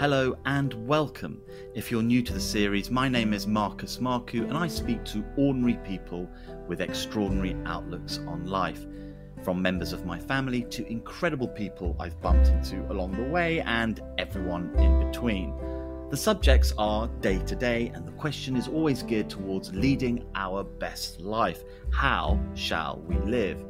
Hello and welcome. If you're new to the series, my name is Markou and I speak to ordinary people with extraordinary outlooks on life. From members of my family to incredible people I've bumped into along the way and everyone in between. The subjects are day to day and the question is always geared towards leading our best life. How shall we live?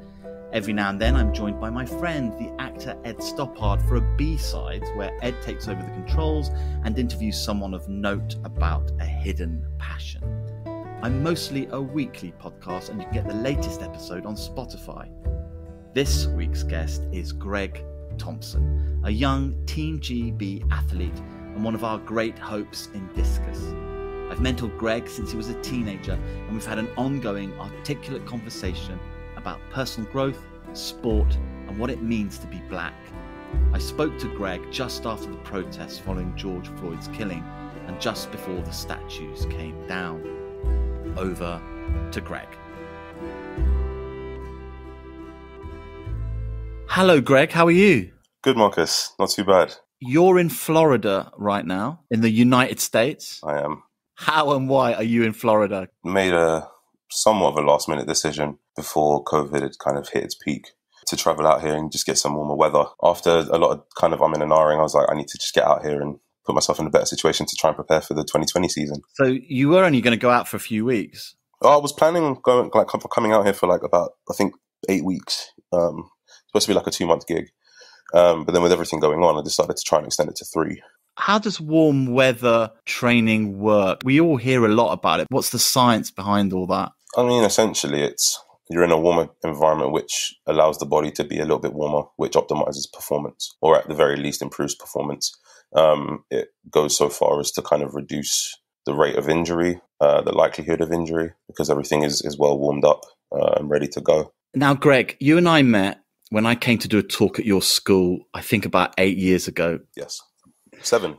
Every now and then I'm joined by my friend, the actor Ed Stoppard, for a B-Sides where Ed takes over the controls and interviews someone of note about a hidden passion. I'm mostly a weekly podcast and you can get the latest episode on Spotify. This week's guest is Greg Thompson, a young Team GB athlete and one of our great hopes in Discus. I've mentored Greg since he was a teenager and we've had an ongoing, articulate conversation about personal growth, sport, and what it means to be black. I spoke to Greg just after the protests following George Floyd's killing and just before the statues came down. Over to Greg. Hello, Greg. How are you? Good, Marcus. Not too bad. You're in Florida right now, in the United States. I am. How and why are you in Florida? Made a somewhat of a last-minute decision before COVID had kind of hit its peak to travel out here and just get some warmer weather. After a lot of kind of umming and ahhing, I was like, I need to just get out here and put myself in a better situation to try and prepare for the 2020 season. So you were only going to go out for a few weeks? I was planning on coming out here for like about, I think, 8 weeks. Supposed to be like a 2-month gig. But then with everything going on, I decided to try and extend it to 3. How does warm weather training work? We all hear a lot about it. What's the science behind all that? I mean, essentially, you're in a warmer environment which allows the body to be a little bit warmer, which optimizes performance, or at the very least improves performance. It goes so far as to kind of reduce the rate of injury, the likelihood of injury, because everything is well warmed up and ready to go. Now, Greg, you and I met when I came to do a talk at your school, I think about 8 years ago. Yes. 9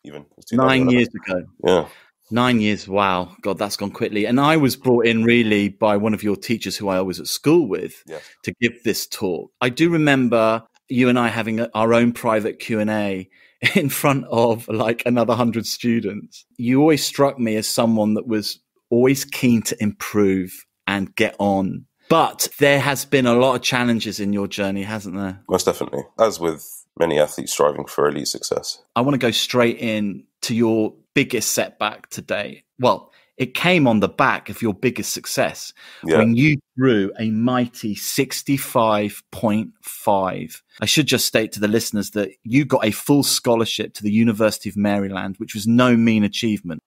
even. 9 years ago. Yeah. 9 years. Wow. God, that's gone quickly. And I was brought in really by one of your teachers who I was at school with to give this talk. I do remember you and I having our own private Q&A in front of like another 100 students. You always struck me as someone that was always keen to improve and get on. But there has been a lot of challenges in your journey, hasn't there? Most definitely. As with many athletes striving for elite success. I want to go straight in to your biggest setback today. Well, it came on the back of your biggest success when you threw a mighty 65.5. I should just state to the listeners that you got a full scholarship to the University of Maryland, which was no mean achievement,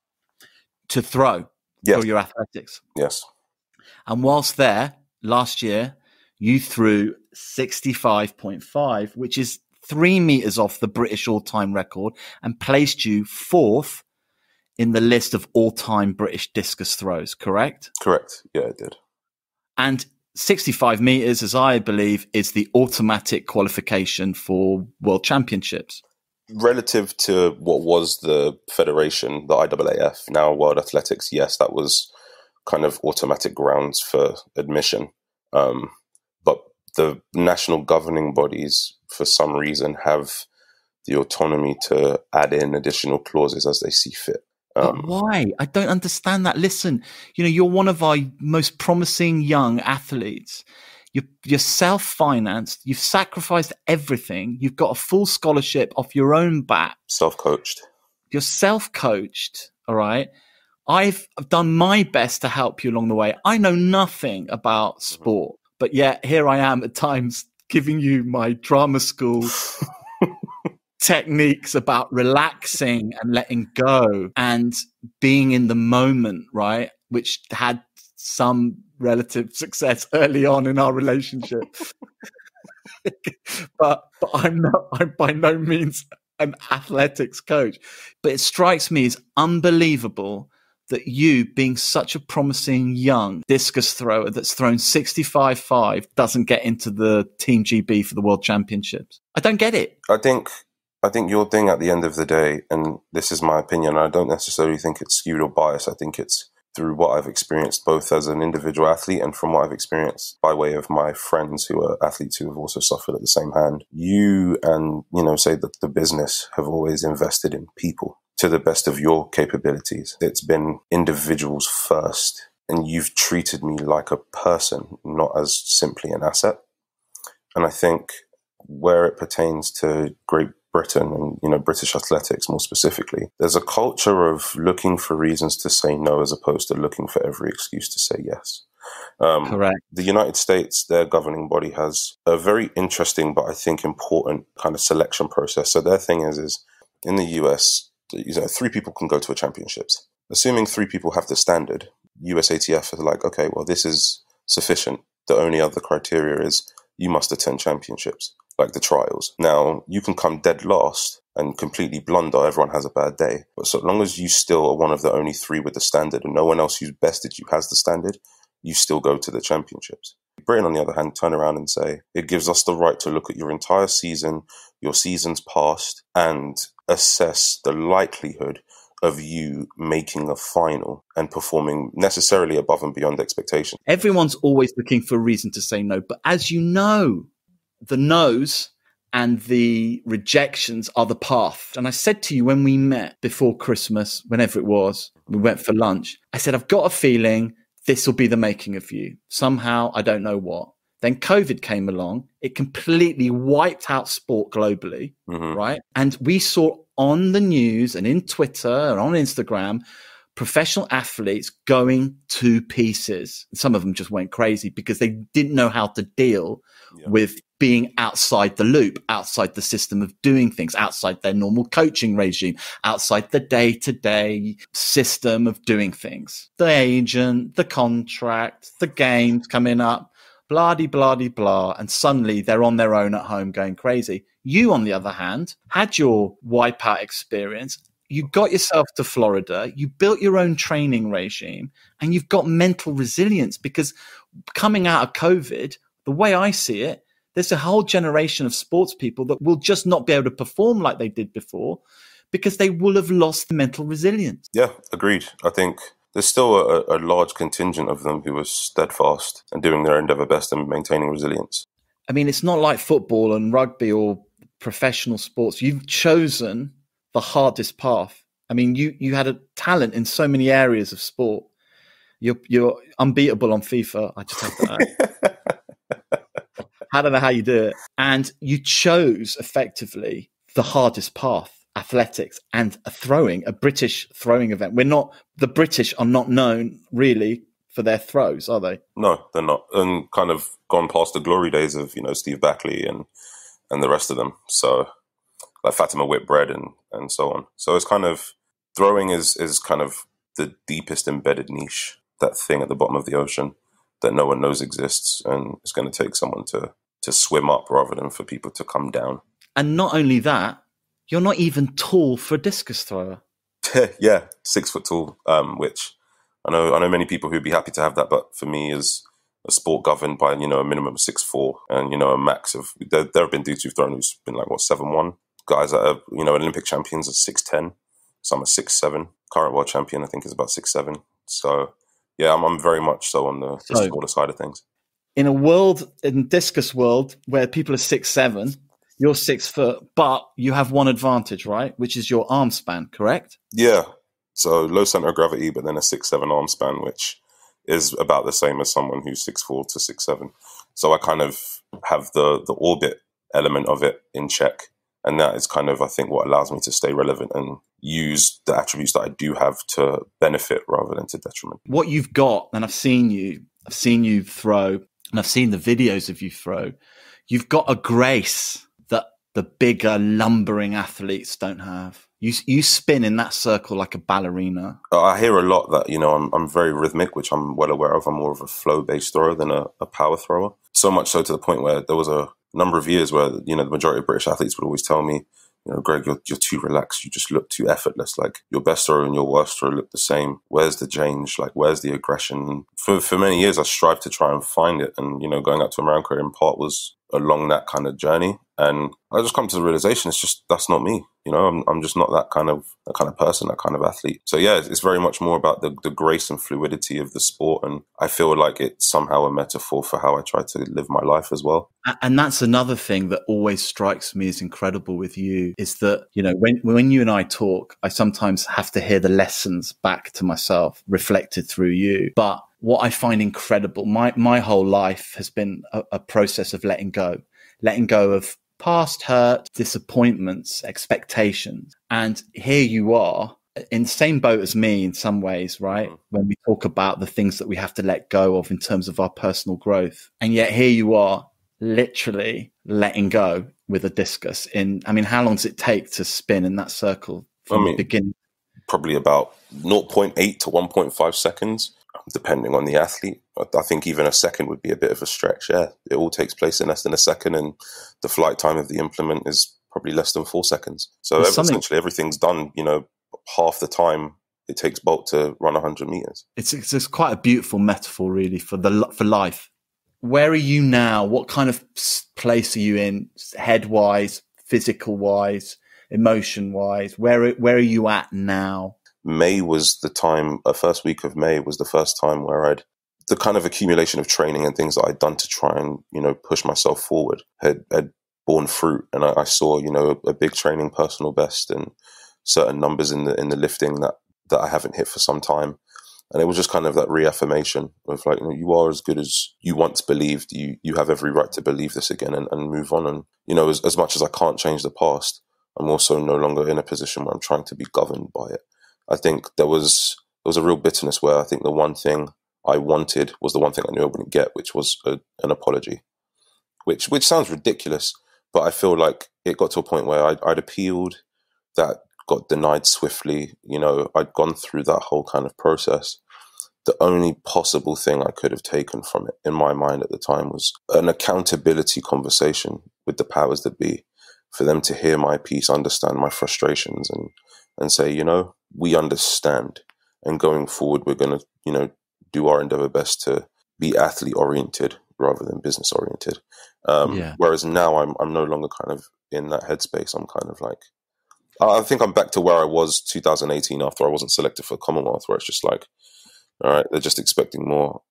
to throw for your athletics. Yes. And whilst there, last year, you threw 65.5, which is 3 meters off the British all-time record and placed you 4th in the list of all-time British discus throws, correct? Correct. Yeah, it did. And 65 meters, as I believe, is the automatic qualification for World Championships. Relative to what was the federation, the IAAF, now World Athletics, yes, that was kind of automatic grounds for admission. But the national governing bodies, for some reason, have the autonomy to add in additional clauses as they see fit. But why? I don't understand that. Listen, you're one of our most promising young athletes. You're self-financed. You've sacrificed everything. You've got a full scholarship off your own back. Self-coached. You're self-coached, all right? I've done my best to help you along the way. I know nothing about sport, but yet here I am at times giving you my drama school techniques about relaxing and letting go and being in the moment, right? Which had some relative success early on in our relationship. but I'm by no means an athletics coach. But it strikes me as unbelievable that you, being such a promising young discus thrower that's thrown 65.5, doesn't get into the Team GB for the World Championships. I don't get it. I think your thing at the end of the day, and this is my opinion, I don't necessarily think it's skewed or biased. I think it's through what I've experienced both as an individual athlete and from what I've experienced by way of my friends who are athletes who have also suffered at the same hand, you and, say that the business have always invested in people to the best of your capabilities. It's been individuals first, and you've treated me like a person, not as simply an asset. And I think where it pertains to Great Britain and, British athletics more specifically, there's a culture of looking for reasons to say no as opposed to looking for every excuse to say yes. Correct. The United States, their governing body, has a very interesting but I think important kind of selection process. So their thing is in the US, 3 people can go to a championships. Assuming 3 people have the standard, USATF is like, okay, well, this is sufficient. The only other criteria is you must attend championships, like the trials. Now, you can come dead last and completely blunder. Everyone has a bad day. But so long as you still are one of the only 3 with the standard and no one else who's bested you has the standard, you still go to the championships. Britain, on the other hand, turn around and say, it gives us the right to look at your entire season, your seasons past, and assess the likelihood of you making a final and performing necessarily above and beyond expectation. Everyone's always looking for a reason to say no. But as you know, the no's and the rejections are the path. And I said to you when we met before Christmas, whenever it was, we went for lunch, I said, I've got a feeling this will be the making of you. Somehow, I don't know what. Then COVID came along. It completely wiped out sport globally, right? And we saw on the news and in Twitter and on Instagram, professional athletes going to pieces. Some of them just went crazy because they didn't know how to deal with being outside the loop, outside the system of doing things, outside their normal coaching regime, outside the day-to-day system of doing things. The agent, the contract, the games coming up, blah-de-blah-de-blah, and suddenly they're on their own at home going crazy. You, on the other hand, had your wipeout experience. You got yourself to Florida, you built your own training regime, and you've got mental resilience because coming out of COVID, the way I see it, there's a whole generation of sports people that will just not be able to perform like they did before because they will have lost mental resilience. Yeah, agreed. I think there's still a large contingent of them who are steadfast and doing their endeavour best and maintaining resilience. I mean, it's not like football and rugby or professional sports. You've chosen the hardest path. I mean, you had a talent in so many areas of sport. You're unbeatable on FIFA. I just have to I don't know how you do it. And you chose effectively the hardest path, athletics and a British throwing event. The British are not known really for their throws, are they? No, they're not. And kind of gone past the glory days of, Steve Backley and the rest of them. So like Fatima Whitbread and so on. So it's kind of, throwing is kind of the deepest embedded niche, that thing at the bottom of the ocean that no one knows exists, and it's going to take someone to swim up rather than for people to come down. And not only that, you're not even tall for a discus thrower. Yeah, 6 foot tall, which I know many people who'd be happy to have that, but for me, as a sport governed by, a minimum of 6'4" and, a max of, there have been dudes who've thrown who's been like, 7'1", guys that are, Olympic champions are 6'10", some are 6'7", current world champion, I think, is about 6'7". So yeah, I'm very much so on the smaller side of things. In discus world, where people are 6'7", you're 6 foot, but you have one advantage, right? Which is your arm span, correct? Yeah. So low center of gravity, but then a 6'7" arm span, which is about the same as someone who's 6'4" to 6'7". So I kind of have the orbit element of it in check. And that is kind of, I think, what allows me to stay relevant and use the attributes that I do have to benefit rather than to detriment. What you've got, and I've seen you throw, and I've seen the videos of you throw, you've got a grace that the bigger, lumbering athletes don't have. You spin in that circle like a ballerina. I hear a lot that, I'm very rhythmic, which I'm well aware of. I'm more of a flow-based thrower than a power thrower. So much so to the point where there was a number of years where, the majority of British athletes would always tell me, Greg, you're too relaxed. You just look too effortless. Like your best thrower and your worst thrower look the same. Where's the change? Like, where's the aggression? For many years, I strived to try and find it. And, going out to America in part was along that kind of journey. And I just come to the realization, that's not me. You know, I'm just not that kind of person, that kind of athlete. So yeah, it's very much more about the grace and fluidity of the sport. And I feel like it's somehow a metaphor for how I try to live my life as well. And that's another thing that always strikes me as incredible with you, is that, you know, when you and I talk, I sometimes have to hear the lessons back to myself reflected through you. But what I find incredible, my whole life has been a process of letting go of past hurt, disappointments, expectations. And here you are in the same boat as me in some ways, right? When we talk about the things that we have to let go of in terms of our personal growth. And yet here you are literally letting go with a discus how long does it take to spin in that circle from the beginning? Probably about 0.8 to 1.5 seconds, depending on the athlete. I think even a second would be a bit of a stretch. Yeah, it all takes place in less than a second, and the flight time of the implement is probably less than 4 seconds. So essentially everything's done, you know, half the time it takes Bolt to run 100 meters. It's just quite a beautiful metaphor, really, for life. Where are you now? What kind of place are you in, head-wise, physical-wise, emotion-wise? Where are you at now? May was the time, first week of May was the first time where the kind of accumulation of training and things that I'd done to try and, you know, push myself forward had borne fruit. And I saw, you know, a big training personal best and certain numbers in the lifting that I haven't hit for some time. And it was just kind of that reaffirmation of like, you know, you are as good as you once believed. You have every right to believe this again and move on. And, you know, as much as I can't change the past, I'm also no longer in a position where I'm trying to be governed by it. I think there was a real bitterness where I think the one thing I wanted was the one thing I knew I wouldn't get, which was an apology, which sounds ridiculous, but I feel like it got to a point where I'd appealed, that got denied swiftly. You know, I'd gone through that whole kind of process. The only possible thing I could have taken from it in my mind at the time was an accountability conversation with the powers that be, for them to hear my piece, understand my frustrations, and say, you know, we understand. And going forward, we're going to, you know, do our endeavor best to be athlete oriented rather than business oriented. Whereas now I'm no longer kind of in that headspace. I'm kind of like, I think I'm back to where I was 2018 after I wasn't selected for Commonwealth, where it's just like, all right, they're just expecting more,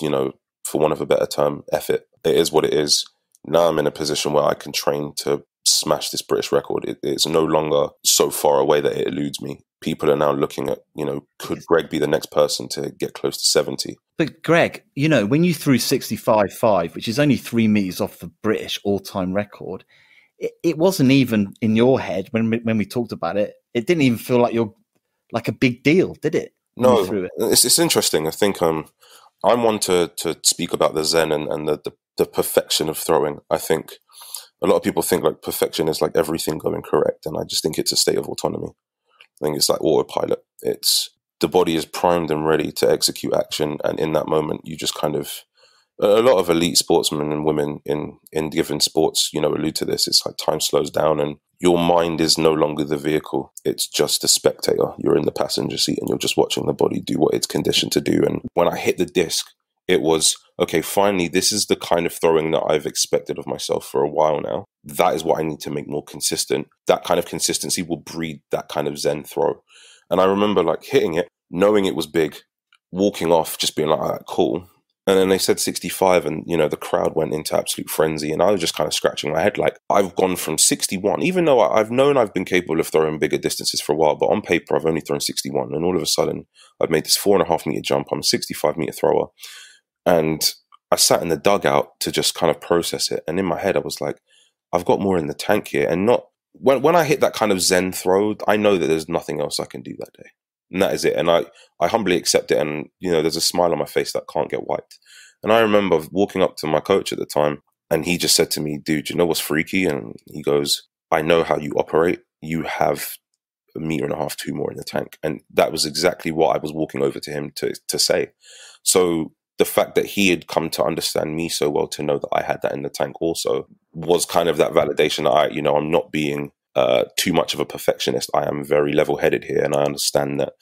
you know, for want of a better term, effort. It is what it is. Now I'm in a position where I can train to smash this British record. It's no longer so far away that it eludes me. People are now looking at, you know, could Greg be the next person to get close to 70? But Greg, you know, when you threw 65.5, which is only 3 meters off the British all-time record, it wasn't even in your head when we talked about it. It didn't even feel like a big deal, did it? No, it's interesting. I think I'm one to speak about the zen and the perfection of throwing. I think a lot of people think like perfection is like everything going correct, and I just think it's a state of autonomy. I think it's like autopilot. It's the body is primed and ready to execute action, and in that moment, you just kind of. A lot of elite sportsmen and women in given sports, you know, allude to this. It's like time slows down and your mind is no longer the vehicle. It's just a spectator. You're in the passenger seat and you're just watching the body do what it's conditioned to do. And when I hit the disc, it was, okay, finally, this is the kind of throwing that I've expected of myself for a while now. That is what I need to make more consistent. That kind of consistency will breed that kind of zen throw. And I remember like hitting it, knowing it was big, walking off, just being like, all right, cool. And then they said 65 and, you know, the crowd went into absolute frenzy. And I was just kind of scratching my head like, I've gone from 61, even though I've known I've been capable of throwing bigger distances for a while, but on paper, I've only thrown 61. And all of a sudden, I've made this 4.5 meter jump. I'm a 65 meter thrower. And I sat in the dugout to just kind of process it. And in my head, I was like, I've got more in the tank here. And not when I hit that kind of zen throw, I know that there's nothing else I can do that day. And that is it. And I humbly accept it. And, you know, there's a smile on my face that can't get wiped. And I remember walking up to my coach at the time and he just said to me, dude, you know what's freaky? And he goes, I know how you operate. You have 1.5 meters, 2 more in the tank. And that was exactly what I was walking over to him to say. So the fact that he had come to understand me so well, to know that I had that in the tank also, was kind of that validation that I'm not being too much of a perfectionist. I am very level-headed here, and I understand that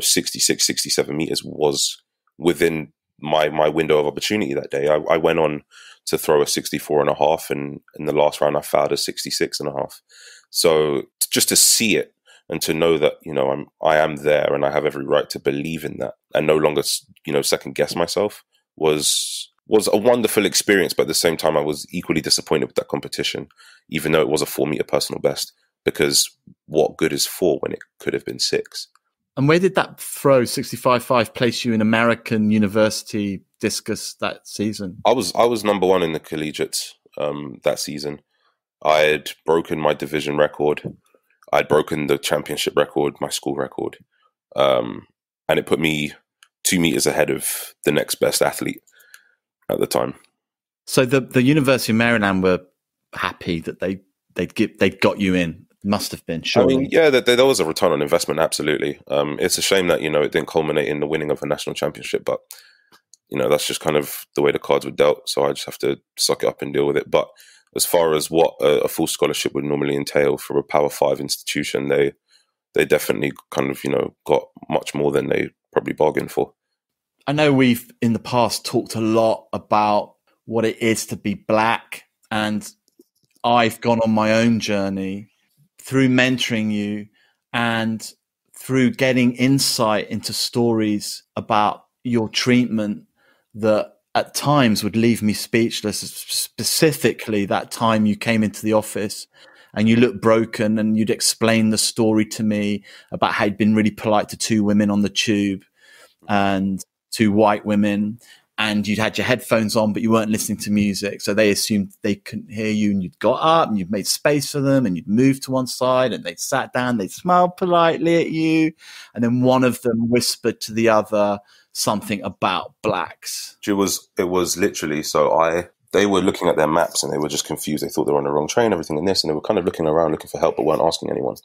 66, 67 meters was within my window of opportunity that day. I went on to throw a 64.5, and in the last round I fouled a 66.5. So just to see it and to know that, I am there and I have every right to believe in that and no longer, second guess myself was a wonderful experience. But at the same time, I was equally disappointed with that competition, even though it was a 4-meter personal best, because what good is 4 when it could have been 6? And where did that throw 65.5 place you in American University Discus that season? I was number 1 in the collegiate that season. I had broken my division record. I'd broken the championship record, my school record. And it put me 2 meters ahead of the next best athlete at the time. So the University of Maryland were happy that they'd got you in. Must have been, surely. I mean, yeah, there was a return on investment, absolutely. It's a shame that, it didn't culminate in the winning of a national championship, but, that's just kind of the way the cards were dealt. So I just have to suck it up and deal with it. But as far as what a full scholarship would normally entail for a Power 5 institution, they definitely kind of, got much more than they probably bargained for. I know we've in the past talked a lot about what it is to be black, and I've gone on my own journey through mentoring you and through getting insight into stories about your treatment that at times would leave me speechless, specifically that time you came into the office and you looked broken and you'd explain the story to me about how you'd been really polite to 2 women on the tube and 2 white women, and you'd had your headphones on, but you weren't listening to music. So they assumed they couldn't hear you, and you'd got up and you'd made space for them and you'd moved to one side and they'd sat down, they'd smiled politely at you. And then one of them whispered to the other something about blacks. It was literally, they were looking at their maps and they were just confused. They thought they were on the wrong train, everything and this, and they were kind of looking around, looking for help, but weren't asking anyone.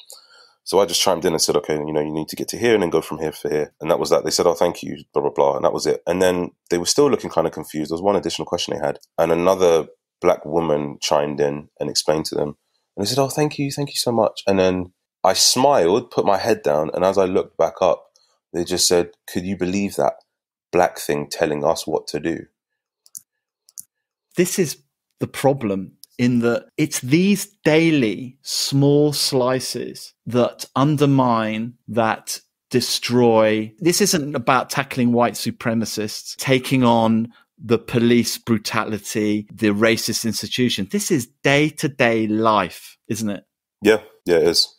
So I just chimed in and said, okay, you need to get to here and then go from here for here. And that was that. They said, oh, thank you, blah, blah, blah. And that was it. And then they were still looking kind of confused. There was one additional question they had. And another black woman chimed in and explained to them. And they said, oh, thank you so much. And then I smiled, put my head down. And as I looked back up, they just said, could you believe that black thing telling us what to do? This is the problem, in that it's these daily small slices that undermine, that destroy. This isn't about tackling white supremacists, taking on the police brutality, the racist institution. This is day-to-day life, isn't it? Yeah, it is.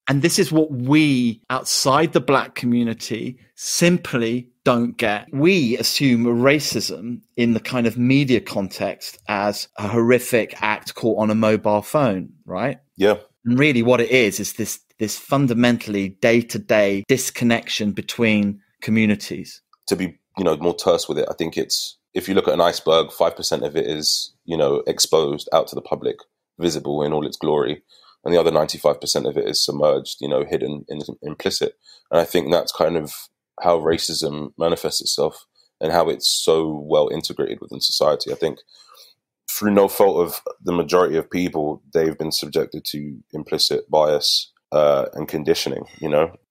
And this is what we outside the black community simply don't get. We assume racism in the kind of media context as a horrific act caught on a mobile phone, right? Yeah. And really what it is this fundamentally day-to-day disconnection between communities. To be, more terse with it, I think it's, if you look at an iceberg, 5% of it is, exposed out to the public, visible in all its glory. And the other 95% of it is submerged, hidden, implicit. And I think that's kind of how racism manifests itself and how it's so well integrated within society. I think through no fault of the majority of people, they've been subjected to implicit bias and conditioning,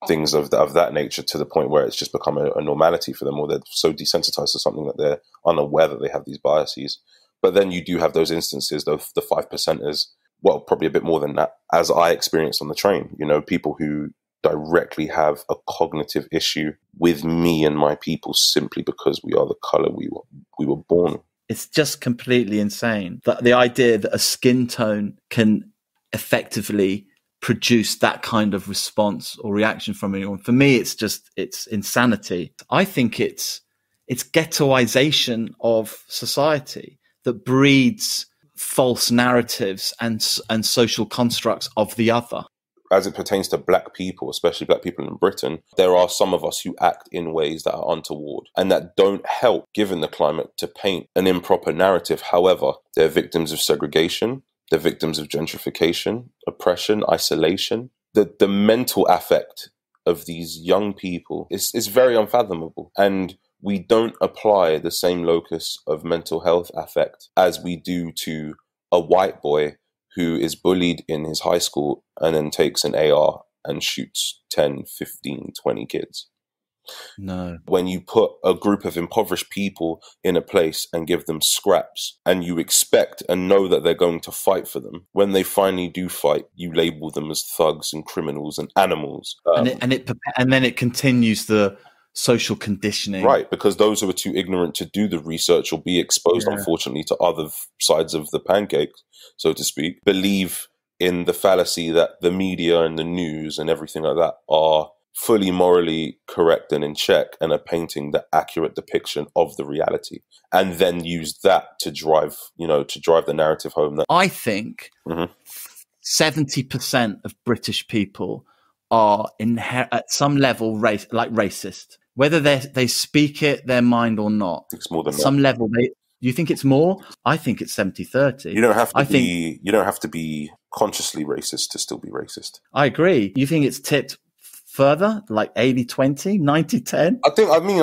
things of that nature, to the point where it's just become a normality for them, or they're so desensitized to something that they're unaware that they have these biases. But then you do have those instances, the 5%ers, well, probably a bit more than that, as I experienced on the train, people who directly have a cognitive issue with me and my people simply because we are the color we were born. It's just completely insane that the idea that a skin tone can effectively produce that kind of response or reaction from anyone. For me, it's insanity. I think it's ghettoization of society that breeds false narratives and social constructs of the other. As it pertains to black people, especially black people in Britain, there are some of us who act in ways that are untoward and that don't help, given the climate, to paint an improper narrative. However, they're victims of segregation, they're victims of gentrification, oppression, isolation. The mental affect of these young people is very unfathomable. And we don't apply the same locus of mental health affect as we do to a white boy who is bullied in his high school and then takes an AR and shoots 10, 15, 20 kids. No. When you put a group of impoverished people in a place and give them scraps, and you expect and know that they're going to fight for them, when they finally do fight, you label them as thugs and criminals and animals. And then it continues the social conditioning. Right, because those who are too ignorant to do the research or be exposed, unfortunately, to other sides of the pancake, so to speak, believe in the fallacy that the media and the news and everything like that are fully morally correct and in check and are painting the accurate depiction of the reality, and then use that to drive the narrative home. That I think 70% of British people are at some level racist, whether they speak it their mind or not. It's more than some that. level. You think it's more? I think it's 70-30. You don't have to be consciously racist to still be racist. I agree. You think it's tipped further, like 80-20, 90-10? I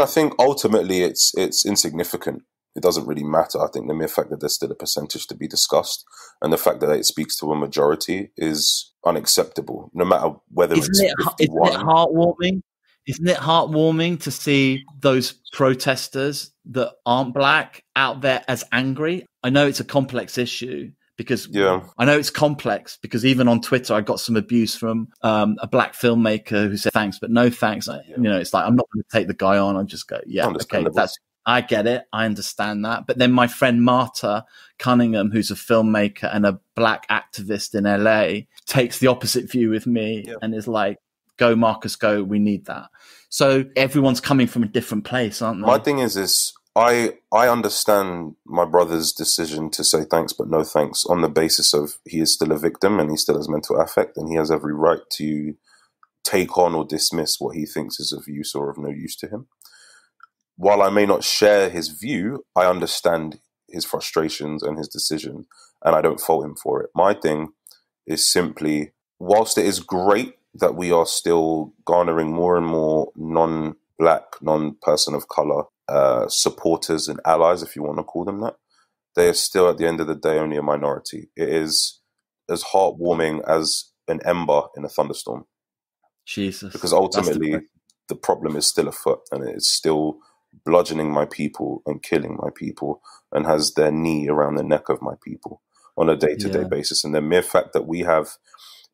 think ultimately it's insignificant. It doesn't really matter. I think the mere fact that there's still a percentage to be discussed, and the fact that it speaks to a majority, is unacceptable, no matter whether it's 51. Isn't it heartwarming? Isn't it heartwarming to see those protesters that aren't black out there as angry? I know it's a complex issue, because even on Twitter, I got some abuse from a black filmmaker who said thanks, but no thanks. It's like, I'm not going to take the guy on. I just go, yeah, okay, I get it. I understand that. But then my friend Marta Cunningham, who's a filmmaker and a black activist in LA, takes the opposite view with me and is like, go Marcus, go. We need that. So everyone's coming from a different place, aren't they? My thing is I understand my brother's decision to say thanks but no thanks on the basis of he is still a victim and he still has mental affect, and he has every right to take on or dismiss what he thinks is of use or of no use to him. While I may not share his view, I understand his frustrations and his decision, and I don't fault him for it. My thing is simply, whilst it is great that we are still garnering more and more non-black, non-person of color supporters and allies, if you want to call them that, they are still, at the end of the day, only a minority. It is as heartwarming as an ember in a thunderstorm. Jesus. Because ultimately, the problem is still afoot, and it is still bludgeoning my people and killing my people, and has their knee around the neck of my people on a day-to-day basis. And the mere fact that we have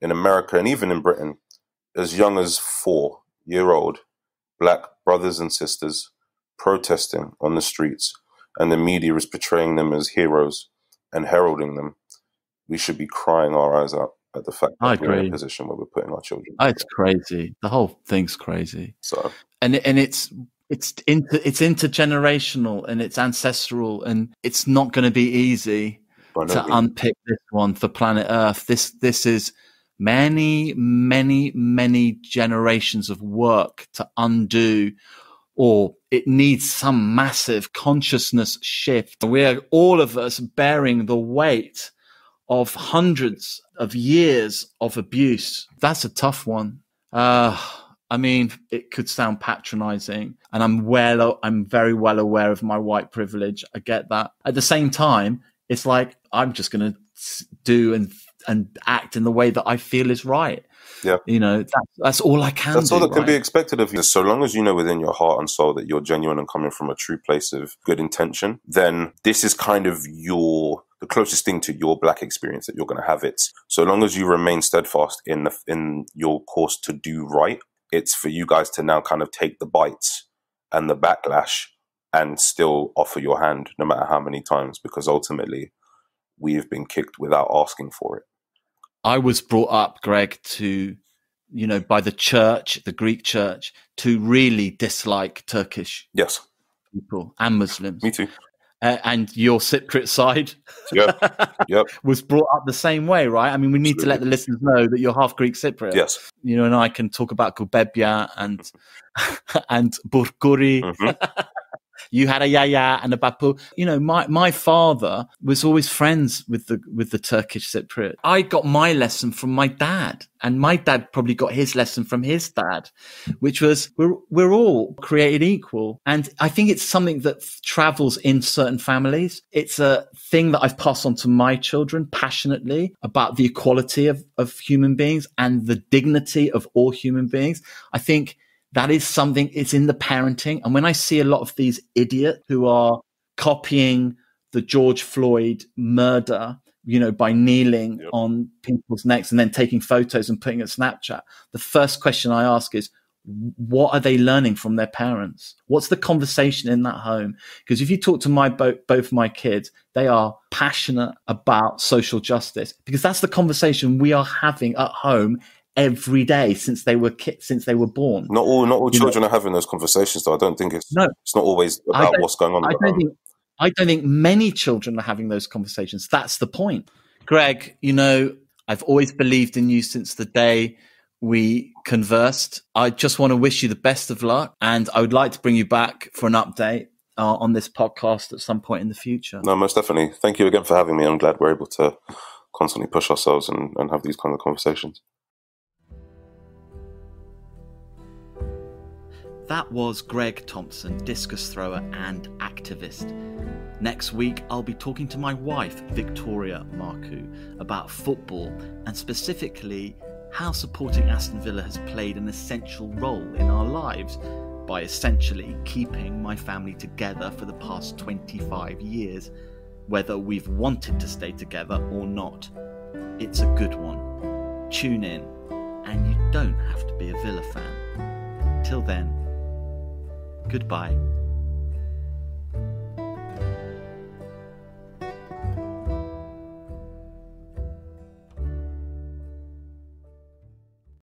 in America, and even in Britain, as young as 4-year-old black brothers and sisters protesting on the streets, and the media is portraying them as heroes and heralding them, we should be crying our eyes out at the fact that we're in a position where we're putting our children. It's crazy. The whole thing's crazy. So, and it's intergenerational and it's ancestral, and it's not going to be easy to unpick this one for planet Earth. This is many, many, many generations of work to undo, or it needs some massive consciousness shift. We're all of us bearing the weight of hundreds of years of abuse. That's a tough one. I mean, it could sound patronizing, and I'm very well aware of my white privilege. I get that. At the same time, it's like, I'm just going to do and act in the way that I feel is right. Yeah. That's all I can do. That's all that can be expected of you. So long as you know within your heart and soul that you're genuine and coming from a true place of good intention, then this is kind of the closest thing to your black experience that you're going to have. It's so long as you remain steadfast in your course to do right, it's for you guys to now kind of take the bites and the backlash and still offer your hand no matter how many times, because ultimately we have been kicked without asking for it. I was brought up, Greg, by the church, the Greek church, to really dislike Turkish people and Muslims. Me too. And your Cypriot side was brought up the same way, right? I mean, we need to let the listeners know that you're half Greek Cypriot. Yes. And I can talk about Kubebya and Burkuri. Mm-hmm. You had a yaya and a bapu. My father was always friends with the Turkish Cypriot. I got my lesson from my dad, and my dad probably got his lesson from his dad, which was we're all created equal. And I think it's something that travels in certain families. It's a thing that I've passed on to my children passionately, about the equality of human beings and the dignity of all human beings. I think That is something, it's in the parenting. And when I see a lot of these idiots who are copying the George Floyd murder, by kneeling on people's necks and then taking photos and putting it on Snapchat, the first question I ask is, what are they learning from their parents? What's the conversation in that home? Because if you talk to both my kids, they are passionate about social justice, because that's the conversation we are having at home every day since they were born. Not all children are having those conversations, though. I don't think it's not always about what's going on. I don't think many children are having those conversations. That's the point. Greg, I've always believed in you since the day we conversed. I just want to wish you the best of luck, and I would like to bring you back for an update on this podcast at some point in the future. No, most definitely. Thank you again for having me. I'm glad we're able to constantly push ourselves and have these kind of conversations. That was Greg Thompson, discus thrower and activist. Next week, I'll be talking to my wife, Victoria Markou, about football, and specifically how supporting Aston Villa has played an essential role in our lives by essentially keeping my family together for the past 25 years, whether we've wanted to stay together or not. It's a good one. Tune in, and you don't have to be a Villa fan. Till then, goodbye.